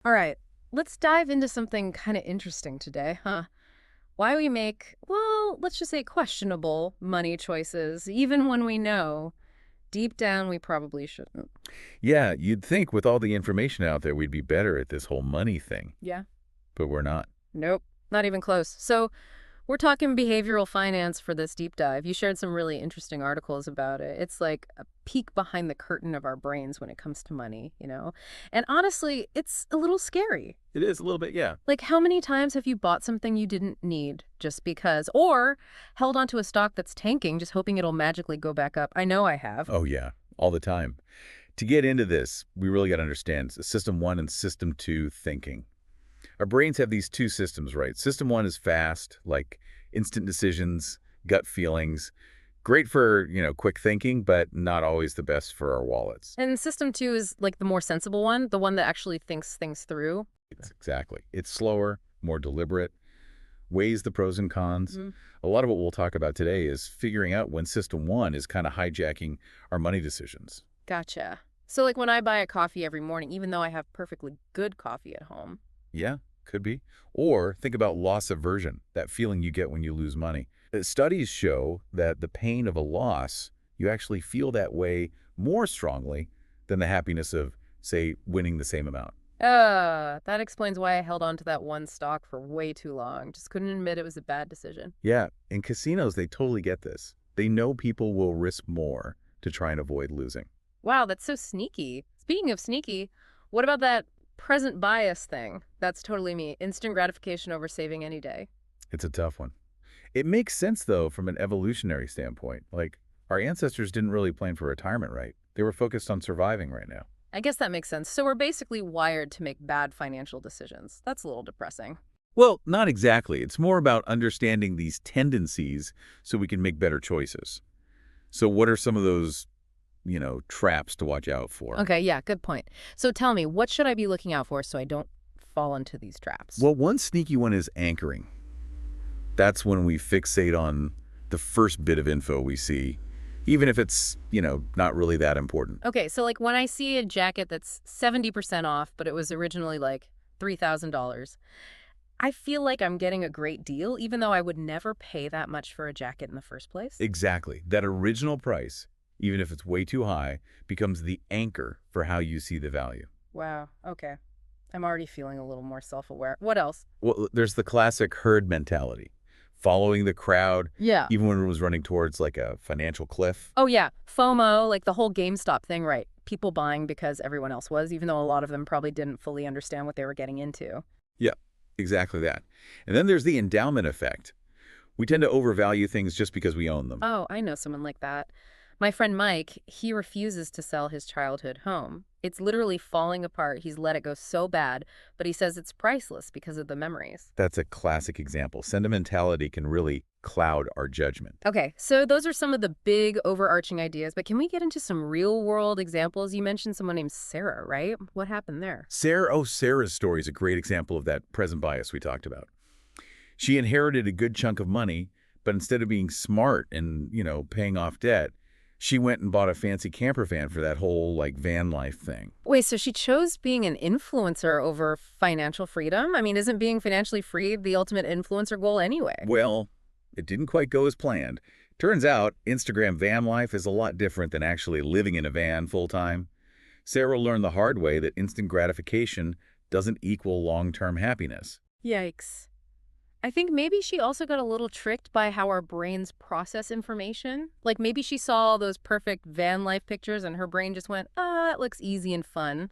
All right, let's dive into something kind of interesting today, huh? Why we make, well, let's just say questionable money choices, even when we know deep down we probably shouldn't. Yeah, you'd think with all the information out there, we'd be better at this whole money thing, Yeah. but we're not. Nope, not even close. So, we're talking behavioral finance for this deep dive. You shared some really interesting articles about it. It's like a peek behind the curtain of our brains when it comes to money? And honestly, it's a little scary. It is a little bit, yeah. Like, how many times have you bought something you didn't need just because, or held onto a stock that's tanking just hoping it'll magically go back up? I know I have. Oh, yeah, all the time. To get into this, we really got to understand system one and system two thinking. Our brains have these two systems, right? System one is fast, like instant decisions, gut feelings. Great for, quick thinking, but not always the best for our wallets. And system two is like the more sensible one, the one that actually thinks things through. Exactly. It's slower, more deliberate, weighs the pros and cons. Hmm. A lot of what we'll talk about today is figuring out when system one is kind of hijacking our money decisions. Gotcha. So, like when I buy a coffee every morning, even though I have perfectly good coffee at home. Yeah, could be. Or think about loss aversion, that feeling you get when you lose money. Studies show that the pain of a loss, you actually feel that way more strongly than the happiness of, say, winning the same amount. That explains why I held on to that one stock for way too long. Just couldn't admit it was a bad decision. Yeah, in casinos, they totally get this. They know people will risk more to try and avoid losing. Wow, that's so sneaky. Speaking of sneaky, what about that present bias thing? That's totally me. Instant gratification over saving any day. It's a tough one. It makes sense, though, from an evolutionary standpoint. Like, our ancestors didn't really plan for retirement, right? They were focused on surviving right now. I guess that makes sense. So we're basically wired to make bad financial decisions. That's a little depressing. Well, not exactly. It's more about understanding these tendencies so we can make better choices. So what are some of those, traps to watch out for? Okay, yeah, good point. So tell me, what should I be looking out for so I don't fall into these traps? Well, one sneaky one is anchoring. That's when we fixate on the first bit of info we see, even if it's, not really that important. Okay, so like when I see a jacket that's 70% off, but it was originally like $3,000, I feel like I'm getting a great deal, even though I would never pay that much for a jacket in the first place. Exactly. That original price, even if it's way too high, becomes the anchor for how you see the value. Wow, okay. I'm already feeling a little more self-aware. What else? Well, there's the classic herd mentality, following the crowd, Yeah. even when it was running towards like a financial cliff. Oh, yeah. FOMO, like the whole GameStop thing, right? People buying because everyone else was, even though a lot of them probably didn't fully understand what they were getting into. Yeah, exactly that. And then there's the endowment effect. We tend to overvalue things just because we own them. Oh, I know someone like that. My friend Mike, he refuses to sell his childhood home. It's literally falling apart. He's let it go so bad, but he says it's priceless because of the memories. That's a classic example. Sentimentality can really cloud our judgment. Okay, so those are some of the big overarching ideas, but can we get into some real world examples? You mentioned someone named Sarah, right? What happened there? Sarah's story is a great example of that present bias we talked about. She inherited a good chunk of money, but instead of being smart and, paying off debt, she went and bought a fancy camper van for that whole like van life thing. Wait, so she chose being an influencer over financial freedom? I mean, isn't being financially free the ultimate influencer goal anyway? Well, it didn't quite go as planned. Turns out Instagram van life is a lot different than actually living in a van full time. Sarah learned the hard way that instant gratification doesn't equal long-term happiness. Yikes. I think maybe she also got a little tricked by how our brains process information. Like maybe she saw all those perfect van life pictures and her brain just went, that looks easy and fun.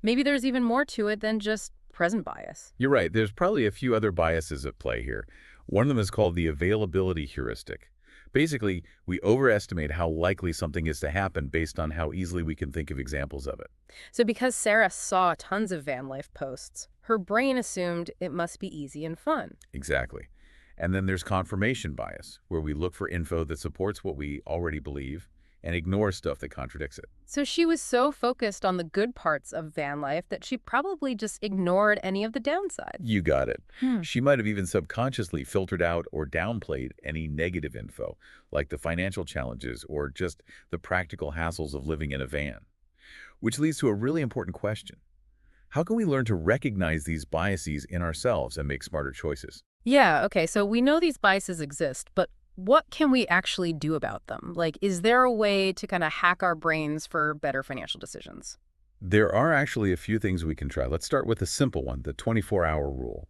Maybe there's even more to it than just present bias. You're right, there's probably a few other biases at play here. One of them is called the availability heuristic. Basically, we overestimate how likely something is to happen based on how easily we can think of examples of it. So because Sarah saw tons of van life posts, her brain assumed it must be easy and fun. Exactly. And then there's confirmation bias, where we look for info that supports what we already believe and ignore stuff that contradicts it. So she was so focused on the good parts of van life that she probably just ignored any of the downsides. You got it. Hmm. She might have even subconsciously filtered out or downplayed any negative info, like the financial challenges or just the practical hassles of living in a van. Which leads to a really important question. How can we learn to recognize these biases in ourselves and make smarter choices? Yeah, okay, so we know these biases exist, but what can we actually do about them? Like, is there a way to kind of hack our brains for better financial decisions? There are actually a few things we can try. Let's start with a simple one, the 24-hour rule.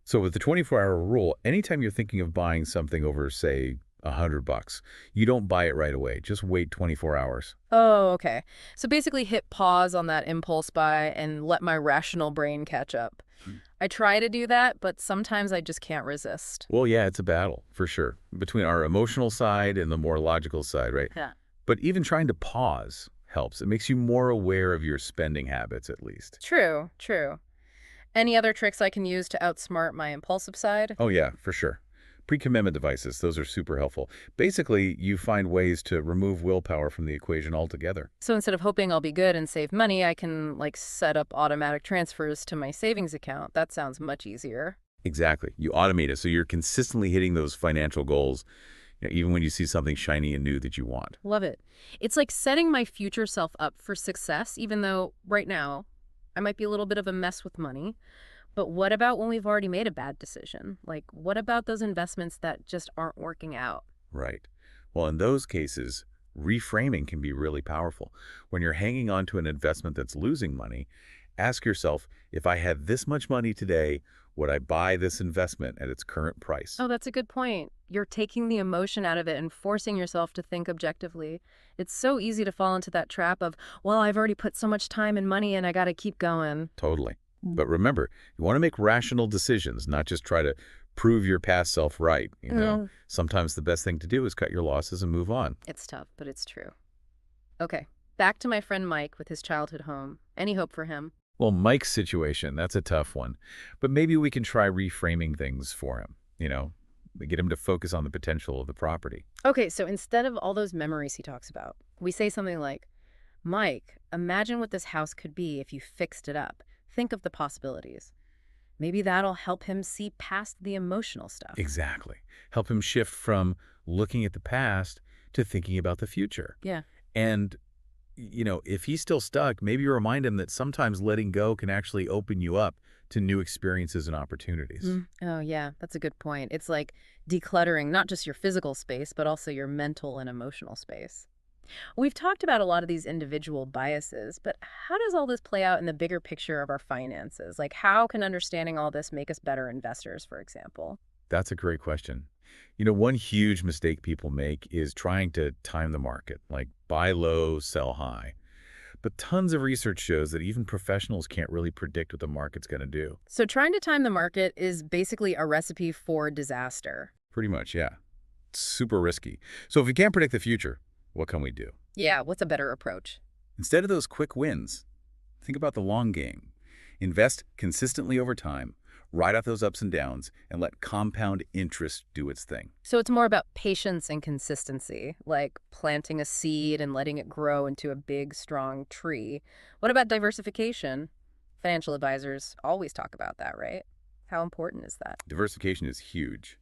So with the 24-hour rule, anytime you're thinking of buying something over, say, $100, you don't buy it right away. Just wait 24 hours. Oh, okay. So basically hit pause on that impulse buy and let my rational brain catch up. I try to do that, but sometimes I just can't resist. Well, yeah, it's a battle, for sure, between our emotional side and the more logical side, right? Yeah. But even trying to pause helps. It makes you more aware of your spending habits, at least. True, true. Any other tricks I can use to outsmart my impulsive side? Oh, yeah, for sure. Pre-commitment devices, those are super helpful. Basically, you find ways to remove willpower from the equation altogether. So instead of hoping I'll be good and save money, I can like set up automatic transfers to my savings account. That sounds much easier. Exactly. You automate it so you're consistently hitting those financial goals, even when you see something shiny and new that you want. Love it. It's like setting my future self up for success, even though right now I might be a little bit of a mess with money. But what about when we've already made a bad decision? Like, what about those investments that just aren't working out? Right. Well, in those cases, reframing can be really powerful. When you're hanging on to an investment that's losing money, ask yourself, if I had this much money today, would I buy this investment at its current price? Oh, that's a good point. You're taking the emotion out of it and forcing yourself to think objectively. It's so easy to fall into that trap of, well, I've already put so much time and money in, I got to keep going. Totally. But remember, you want to make rational decisions, not just try to prove your past self right. Mm. Sometimes the best thing to do is cut your losses and move on. It's tough, but it's true. Okay, back to my friend Mike with his childhood home. Any hope for him? Well, Mike's situation, that's a tough one. But maybe we can try reframing things for him, get him to focus on the potential of the property. Okay, so instead of all those memories he talks about, we say something like, Mike, imagine what this house could be if you fixed it up. Think of the possibilities. Maybe that'll help him see past the emotional stuff. Exactly. Help him shift from looking at the past to thinking about the future. Yeah. And if he's still stuck, maybe remind him that sometimes letting go can actually open you up to new experiences and opportunities. Oh, yeah, that's a good point. It's like decluttering not just your physical space, but also your mental and emotional space. We've talked about a lot of these individual biases, but how does all this play out in the bigger picture of our finances? Like, how can understanding all this make us better investors, for example? That's a great question. One huge mistake people make is trying to time the market, like buy low, sell high. But tons of research shows that even professionals can't really predict what the market's going to do. So, trying to time the market is basically a recipe for disaster. Pretty much, yeah. It's super risky. So if we can't predict the future, what can we do? Yeah, what's a better approach? Instead of those quick wins, think about the long game. Invest consistently over time, ride out those ups and downs, and let compound interest do its thing. So, it's more about patience and consistency, like planting a seed and letting it grow into a big, strong tree. What about diversification? Financial advisors always talk about that, right? How important is that? Diversification is huge.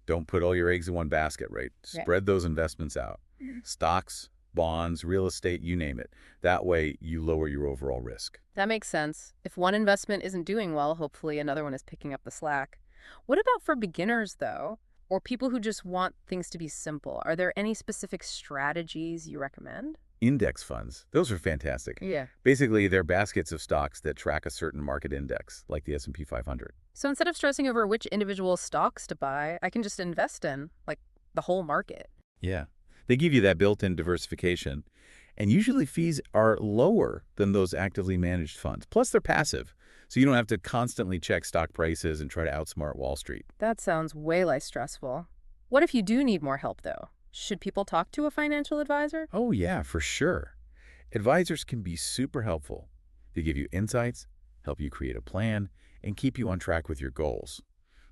Don't put all your eggs in one basket, right? Yeah. Spread those investments out. Stocks, bonds, real estate, you name it. That way, you lower your overall risk. That makes sense. If one investment isn't doing well, hopefully another one is picking up the slack. What about for beginners, though, or people who just want things to be simple? Are there any specific strategies you recommend? Index funds, those are fantastic. Yeah. Basically, they're baskets of stocks that track a certain market index, like the S&P 500. So instead of stressing over which individual stocks to buy, I can just invest in, like, the whole market. Yeah. They give you that built-in diversification, and usually fees are lower than those actively managed funds. Plus, they're passive, so you don't have to constantly check stock prices and try to outsmart Wall Street. That sounds way less stressful. What if you do need more help, though? Should people talk to a financial advisor? Oh, yeah, for sure. Advisors can be super helpful. They give you insights, help you create a plan, and keep you on track with your goals,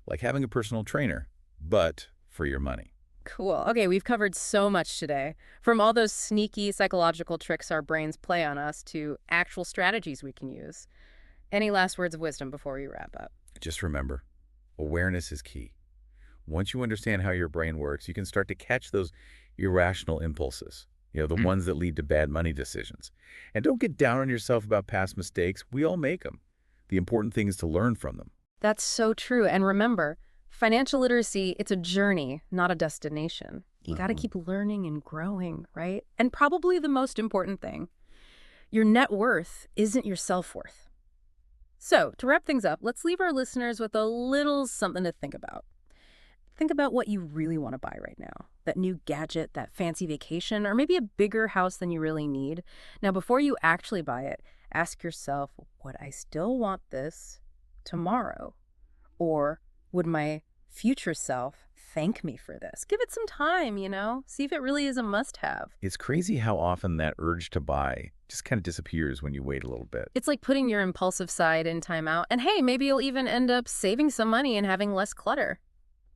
like having a personal trainer, but for your money. Cool. Okay, we've covered so much today. From all those sneaky psychological tricks our brains play on us to actual strategies we can use. Any last words of wisdom before we wrap up? Just remember, awareness is key. Once you understand how your brain works, you can start to catch those irrational impulses, the ones that lead to bad money decisions. And don't get down on yourself about past mistakes. We all make them. The important thing is to learn from them. That's so true. And remember, financial literacy, it's a journey, not a destination. You got to Uh-huh. keep learning and growing, right? And probably the most important thing, your net worth isn't your self-worth. So, to wrap things up, let's leave our listeners with a little something to think about. Think about what you really want to buy right now. That new gadget, that fancy vacation, or maybe a bigger house than you really need. Now, before you actually buy it, ask yourself, would I still want this tomorrow? Or would my future self thank me for this? Give it some time, See if it really is a must-have. It's crazy how often that urge to buy just kind of disappears when you wait a little bit. It's like putting your impulsive side in timeout. And hey, maybe you'll even end up saving some money and having less clutter.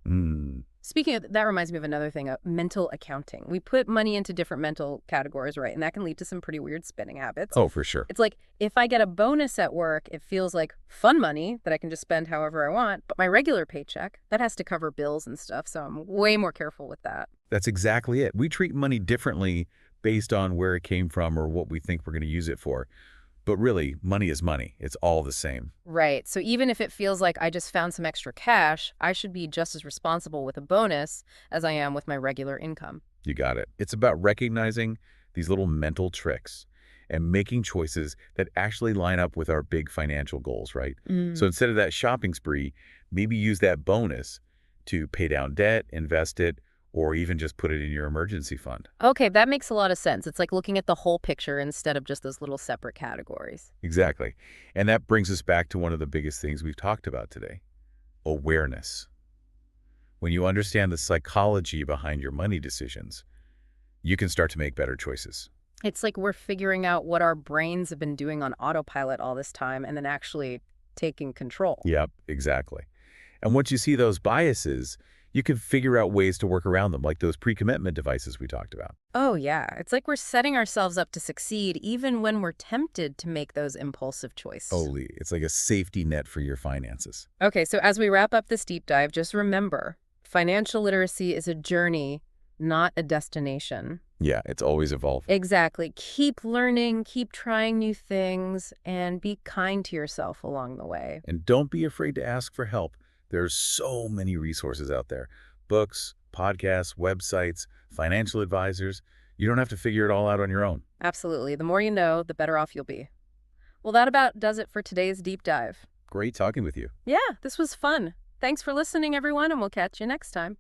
Mm. Speaking of, that reminds me of another thing, mental accounting. We put money into different mental categories, right? And that can lead to some pretty weird spending habits. Oh, for sure. It's like if I get a bonus at work, it feels like fun money that I can just spend however I want. But my regular paycheck, that has to cover bills and stuff. So I'm way more careful with that. That's exactly it. We treat money differently based on where it came from or what we think we're going to use it for. But really, money is money. It's all the same. Right. So even if it feels like I just found some extra cash, I should be just as responsible with a bonus as I am with my regular income. You got it. It's about recognizing these little mental tricks and making choices that actually line up with our big financial goals, right? So Mm. instead of that shopping spree, maybe use that bonus to pay down debt, invest it, or even just put it in your emergency fund. Okay, that makes a lot of sense. It's like looking at the whole picture instead of just those little separate categories. Exactly. And that brings us back to one of the biggest things we've talked about today, awareness. When you understand the psychology behind your money decisions, you can start to make better choices. It's like we're figuring out what our brains have been doing on autopilot all this time and then actually taking control. Yep, exactly. And once you see those biases, you can figure out ways to work around them, like those pre-commitment devices we talked about. Oh, yeah. It's like we're setting ourselves up to succeed even when we're tempted to make those impulsive choices. Holy, it's like a safety net for your finances. Okay, so as we wrap up this deep dive, just remember financial literacy is a journey, not a destination. Yeah, it's always evolving. Exactly. Keep learning, keep trying new things, and be kind to yourself along the way. And don't be afraid to ask for help. There's so many resources out there. Books, podcasts, websites, financial advisors. You don't have to figure it all out on your own. Absolutely. The more you know, the better off you'll be. Well, that about does it for today's deep dive. Great talking with you. Yeah, this was fun. Thanks for listening, everyone, and we'll catch you next time.